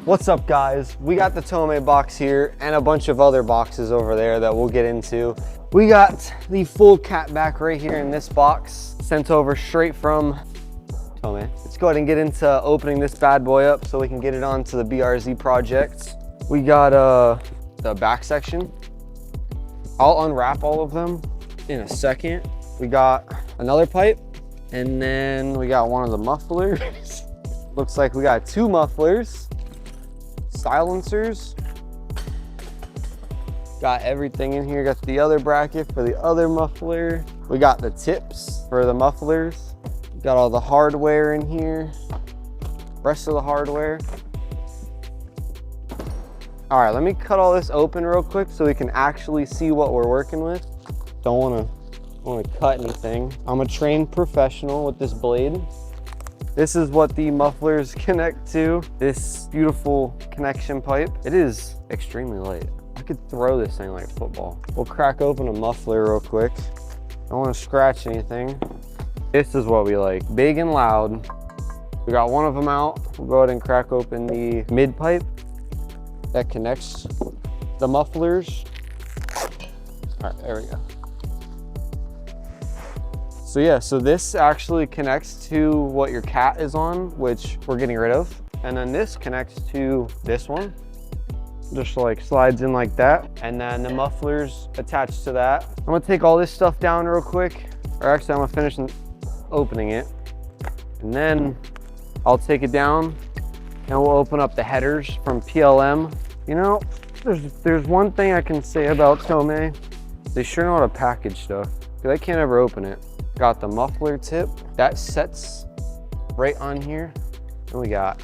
What's up, guys? We got the Tomei box here and a bunch of other boxes over there that we'll get into. We got the full cat back right here in this box, sent over straight from Tomei. Let's go ahead and get into opening this bad boy up so we can get it onto the BRZ project. We got the back section. I'll unwrap all of them in a second. We got another pipe, and then we got one of the mufflers. Looks like we got two mufflers. Silencers, got everything in here. Got the other bracket for the other muffler. We got the tips for the mufflers. Got all the hardware in here, rest of the hardware. All right, let me cut all this open real quick so we can actually see what we're working with. Don't want to cut anything. I'm a trained professional with this blade. This is what the mufflers connect to, this beautiful connection pipe. It is extremely light. I could throw this thing like football. We'll crack open a muffler real quick. Don't want to scratch anything. This is what we like, big and loud. We got one of them out. We'll go ahead and crack open the mid pipe that connects the mufflers. All right, there we go. So yeah, so this actually connects to what your cat is on, which we're getting rid of. And then this connects to this one. Just like slides in like that. And then the muffler's attached to that. I'm gonna take all this stuff down real quick. Or actually, I'm gonna finish opening it. And then I'll take it down and we'll open up the headers from PLM. You know, there's one thing I can say about Tomei. They sure know how to package stuff, because I can't ever open it. Got the muffler tip that sets right on here, and we got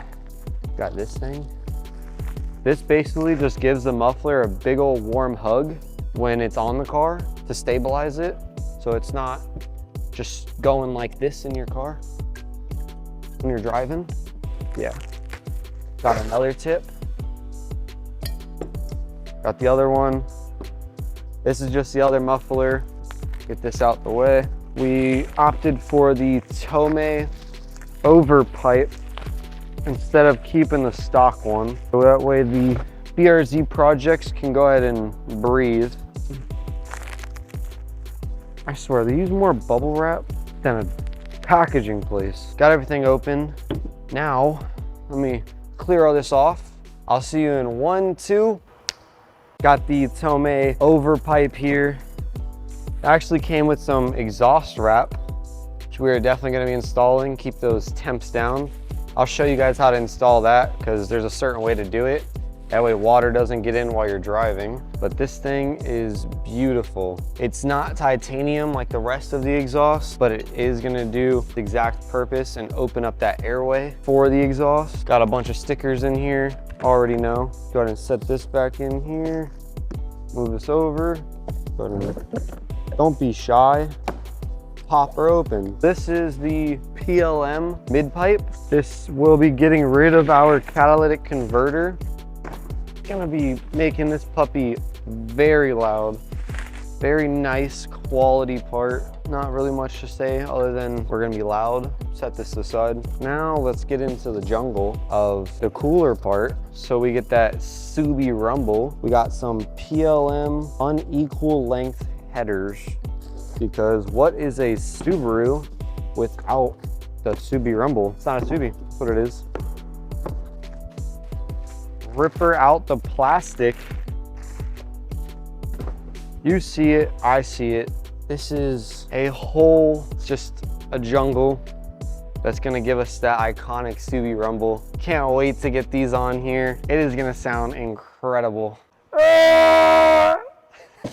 this thing. This basically just gives the muffler a big old warm hug when it's on the car to stabilize it, so it's not just going like this in your car when you're driving. Yeah. Got another tip. Got the other one. This is just the other muffler. Get this out the way. We opted for the Tomei over pipe instead of keeping the stock one. So that way the BRZ projects can go ahead and breathe. I swear, they use more bubble wrap than a packaging place. Got everything open. Now, let me clear all this off. I'll see you in 1, 2. Got the Tomei over pipe here. It actually came with some exhaust wrap, which we're definitely going to be installing. Keep those temps down. I'll show you guys how to install that, because there's a certain way to do it. That way water doesn't get in while you're driving. But this thing is beautiful. It's not titanium like the rest of the exhaust, but it is going to do the exact purpose and open up that airway for the exhaust. Got a bunch of stickers in here, already know. Go ahead and set this back in here. Move this over. Go ahead and don't be shy, pop her open. This is the PLM mid pipe. This will be getting rid of our catalytic converter. Gonna be making this puppy very loud, very nice quality part. Not really much to say other than we're gonna be loud. Set this aside. Now let's get into the jungle of the cooler part. So we get that Subi rumble. We got some PLM unequal length headers, because what is a Subaru without the Subi rumble? It's not a Subi, that's what it is. Ripper out the plastic. You see it, I see it. This is a whole, just a jungle that's gonna give us that iconic Subi rumble. Can't wait to get these on here. It is gonna sound incredible.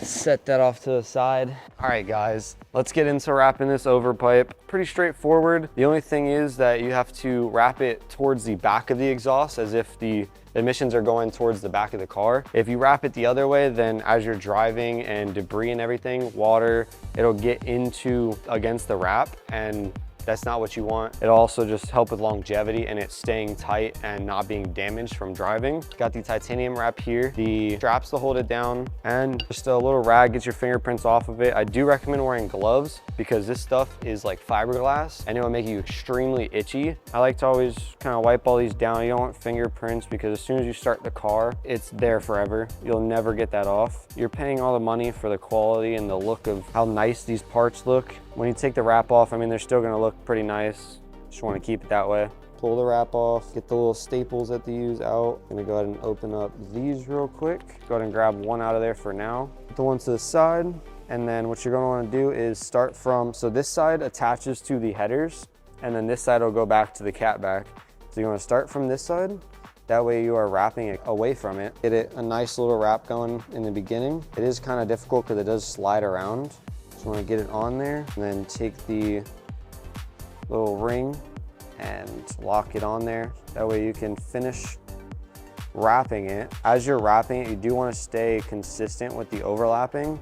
Set that off to the side. All right, guys, let's get into wrapping this over pipe. Pretty straightforward. The only thing is that you have to wrap it towards the back of the exhaust, as if the emissions are going towards the back of the car. If you wrap it the other way, then as you're driving and debris and everything, water, it'll get against the wrap and That's not what you want. It'll also just help with longevity and it's staying tight and not being damaged from driving. Got the titanium wrap here, the straps to hold it down, and just a little rag gets your fingerprints off of it. I do recommend wearing gloves because this stuff is like fiberglass and it will make you extremely itchy. I like to always kind of wipe all these down. You don't want fingerprints because as soon as you start the car, it's there forever. You'll never get that off. You're paying all the money for the quality and the look of how nice these parts look. When you take the wrap off, I mean, they're still gonna look pretty nice. Just wanna keep it that way. Pull the wrap off, get the little staples that they use out. I'm gonna go ahead and open up these real quick. Go ahead and grab one out of there for now. Put the one to the side. And then what you're gonna wanna do is start from, so this side attaches to the headers and then this side will go back to the catback. So you're gonna start from this side. That way you are wrapping it away from it. Get it a nice little wrap going in the beginning. It is kind of difficult because it does slide around. So you wanna get it on there and then take the little ring and lock it on there. That way you can finish wrapping it. As you're wrapping it, you do wanna stay consistent with the overlapping.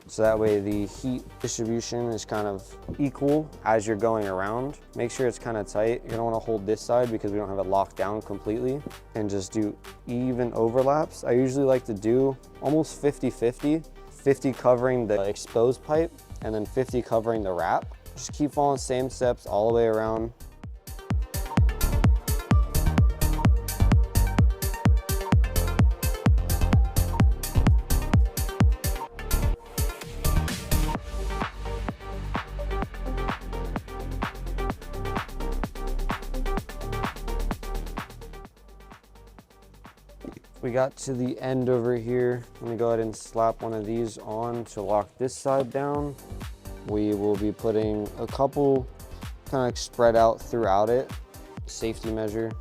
So that way the heat distribution is kind of equal as you're going around. Make sure it's kind of tight. You're gonna wanna hold this side because we don't have it locked down completely, and just do even overlaps. I usually like to do almost 50-50, 50 covering the exposed pipe and then 50 covering the wrap. Just keep following the same steps all the way around. We got to the end over here. I'm gonna go ahead and slap one of these on to lock this side down. We will be putting a couple kind of spread out throughout it. Safety measure,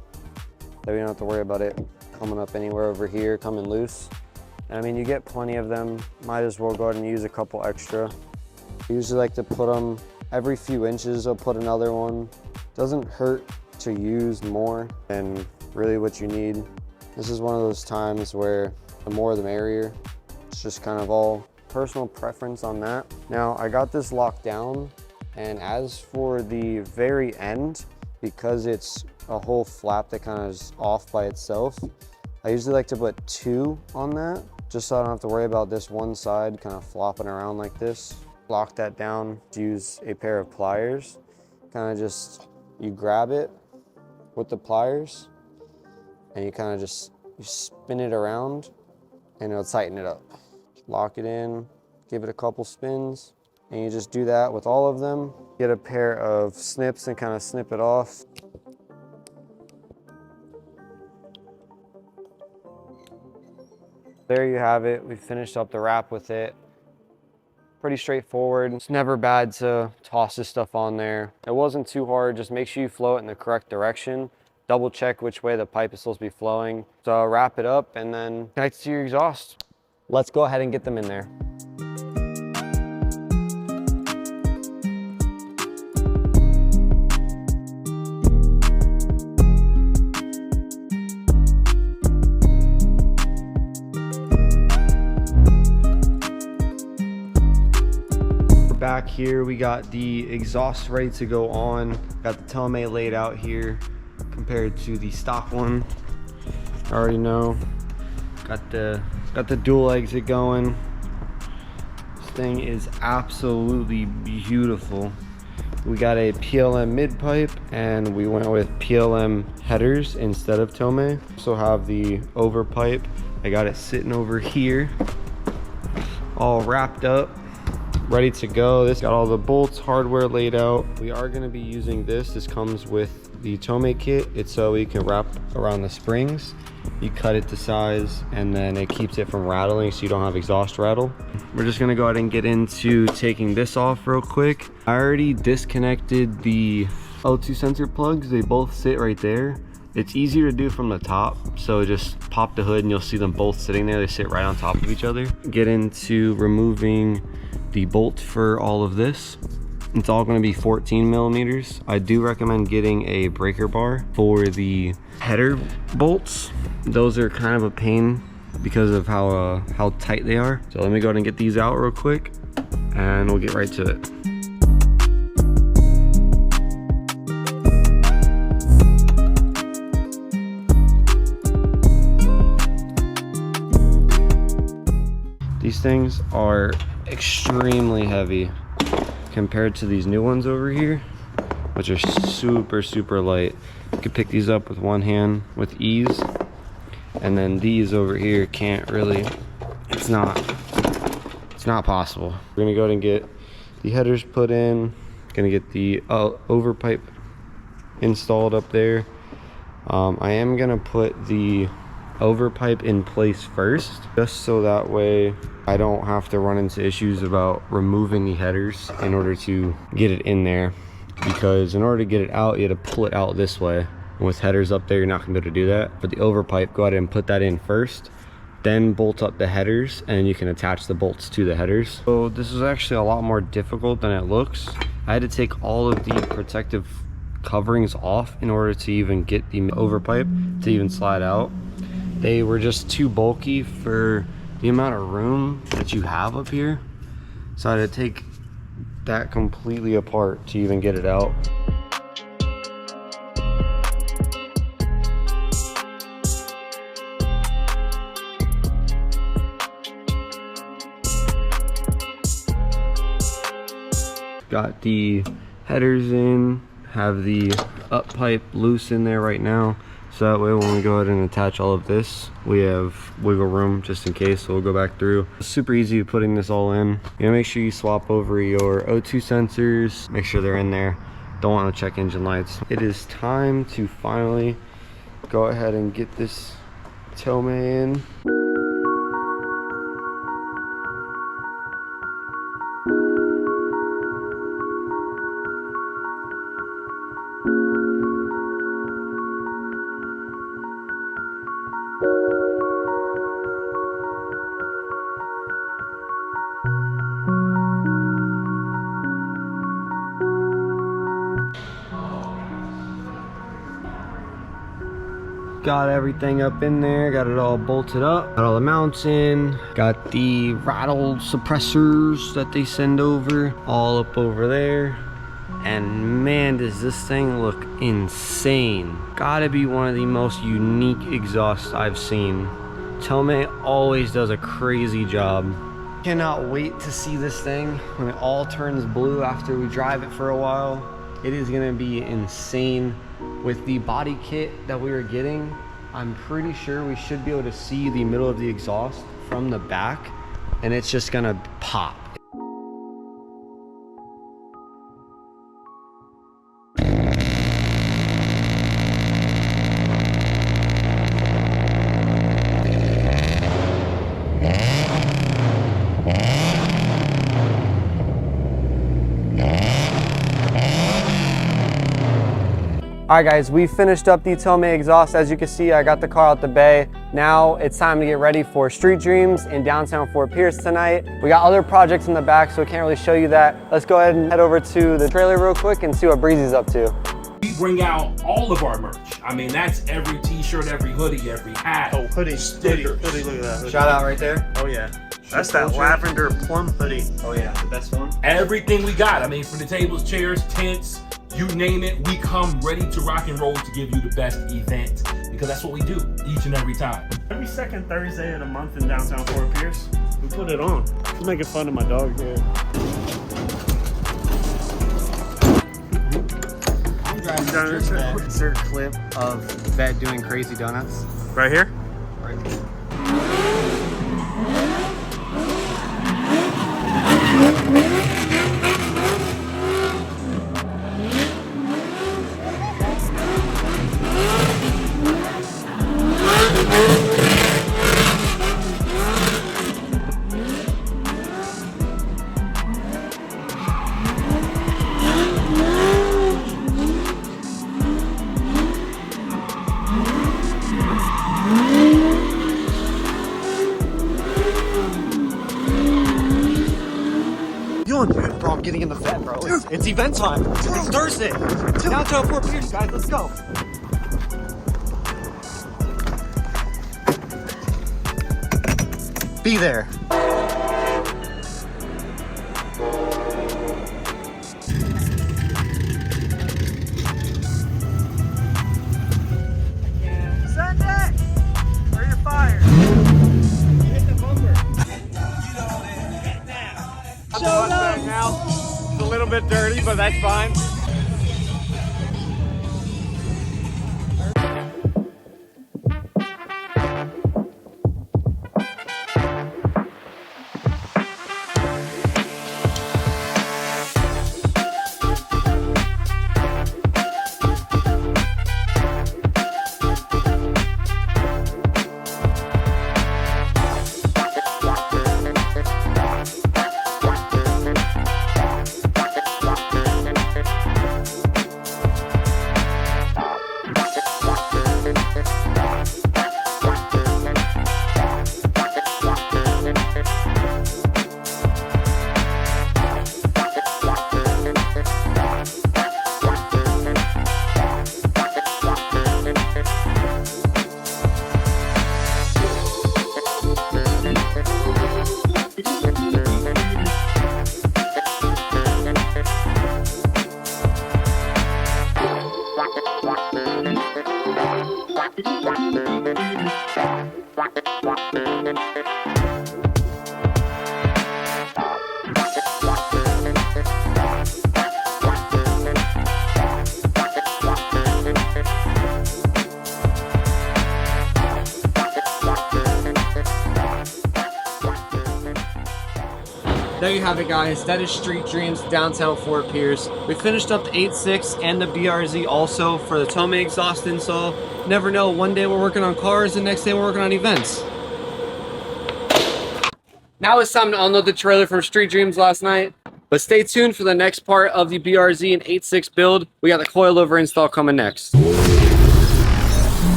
that we don't have to worry about it coming up anywhere over here, coming loose. And I mean, you get plenty of them. Might as well go ahead and use a couple extra. I usually like to put them every few inches. I'll put another one. Doesn't hurt to use more than really what you need. This is one of those times where the more the merrier. It's just kind of all personal preference on that. Now I got this locked down, and as for the very end, because it's a whole flap that kind of is off by itself, I usually like to put 2 on that, just so I don't have to worry about this one side kind of flopping around like this. Lock that down, use a pair of pliers. Kind of just, you grab it with the pliers, and you kind of just you spin it around and it'll tighten it up. Lock it in, give it a couple spins, and you just do that with all of them. Get a pair of snips and kind of snip it off. There you have it. We finished up the wrap with it. Pretty straightforward. It's never bad to toss this stuff on there. It wasn't too hard. Just make sure you flow it in the correct direction. Double check which way the pipe is supposed to be flowing. So wrap it up and then connect it to your exhaust. Let's go ahead and get them in there. Back here, we got the exhaust ready to go on. Got the Tomei laid out here compared to the stock one. I already know. Got the dual exit going. This thing is absolutely beautiful. We got a PLM mid pipe and we went with PLM headers instead of Tomei. Also have the over pipe. I got it sitting over here, all wrapped up, ready to go. This got all the bolts, hardware laid out. We are going to be using this. This comes with the Tomei kit. It's so you can wrap around the springs. You cut it to size and then it keeps it from rattling so you don't have exhaust rattle. We're just gonna go ahead and get into taking this off real quick. I already disconnected the O2 sensor plugs. They both sit right there. It's easier to do from the top, so just pop the hood and you'll see them both sitting there. They sit right on top of each other. Get into removing the bolt for all of this. It's all going to be 14 millimeters. I do recommend getting a breaker bar for the header bolts. Those are kind of a pain because of how tight they are. So let me go ahead and get these out real quick and we'll get right to it. These things are extremely heavy compared to these new ones over here, which are super light. You can pick these up with one hand with ease, and then these over here can't really, it's not possible. We're gonna go ahead and get the headers put in, gonna get the overpipe installed up there. I am gonna put the overpipe in place first, just so that way I don't have to run into issues about removing the headers in order to get it in there, because in order to get it out you have to pull it out this way, and with headers up there you're not gonna be able to do that. For the overpipe, go ahead and put that in first, then bolt up the headers, and you can attach the bolts to the headers. So this is actually a lot more difficult than it looks. I had to take all of the protective coverings off in order to even get the overpipe to even slide out. They were just too bulky for the amount of room that you have up here, so I had to take that completely apart to even get it out. Got the headers in, have the up pipe loose in there right now, so that way when we go ahead and attach all of this, we have wiggle room just in case. So we'll go back through. It's super easy putting this all in. You know, make sure you swap over your O2 sensors, make sure they're in there. Don't want to check engine lights. It is time to finally go ahead and get this Tomei in. Got everything up in there, got it all bolted up, got all the mounts in, got the rattle suppressors that they send over all up over there. And man, does this thing look insane. Gotta be one of the most unique exhausts I've seen. Tomei always does a crazy job. Cannot wait to see this thing when it all turns blue after we drive it for a while. It is gonna be insane. With the body kit that we were getting, I'm pretty sure we should be able to see the middle of the exhaust from the back, and it's just gonna pop. All right guys, we finished up the Tomei exhaust. As you can see, I got the car out the bay. Now it's time to get ready for Street Dreams in downtown Fort Pierce tonight. We got other projects in the back, so we can't really show you that. Let's go ahead and head over to the trailer real quick and see what Breezy's up to. We bring out all of our merch. I mean, that's every t-shirt, every hoodie, every hat. Oh, hoodie, hoodie, look at that hoodie. Shout out right there. Oh yeah. That's that lavender plum hoodie. Oh yeah, the best one. Everything we got. I mean, from the tables, chairs, tents, you name it, we come ready to rock and roll to give you the best event, because that's what we do each and every time. Every second Thursday of the month in downtown Fort Pierce, we put it on. He's making fun of my dog here. Insert clip of Vet doing crazy donuts. Right here? Right. Bro, I'm getting in the vet, bro. It's event time. It's Thursday. Downtown Fort Pierce, guys. Let's go. Be there. Sunday! Where your fire? You hit the bumper. but that's fine. There you have it, guys. That is Street Dreams downtown Fort Pierce. We finished up the 86 and the BRZ also for the Tomei exhaust install. Never know, one day we're working on cars, the next day we're working on events. Now it's time to unload the trailer from Street Dreams last night. But stay tuned for the next part of the BRZ and 86 build. We got the coilover install coming next.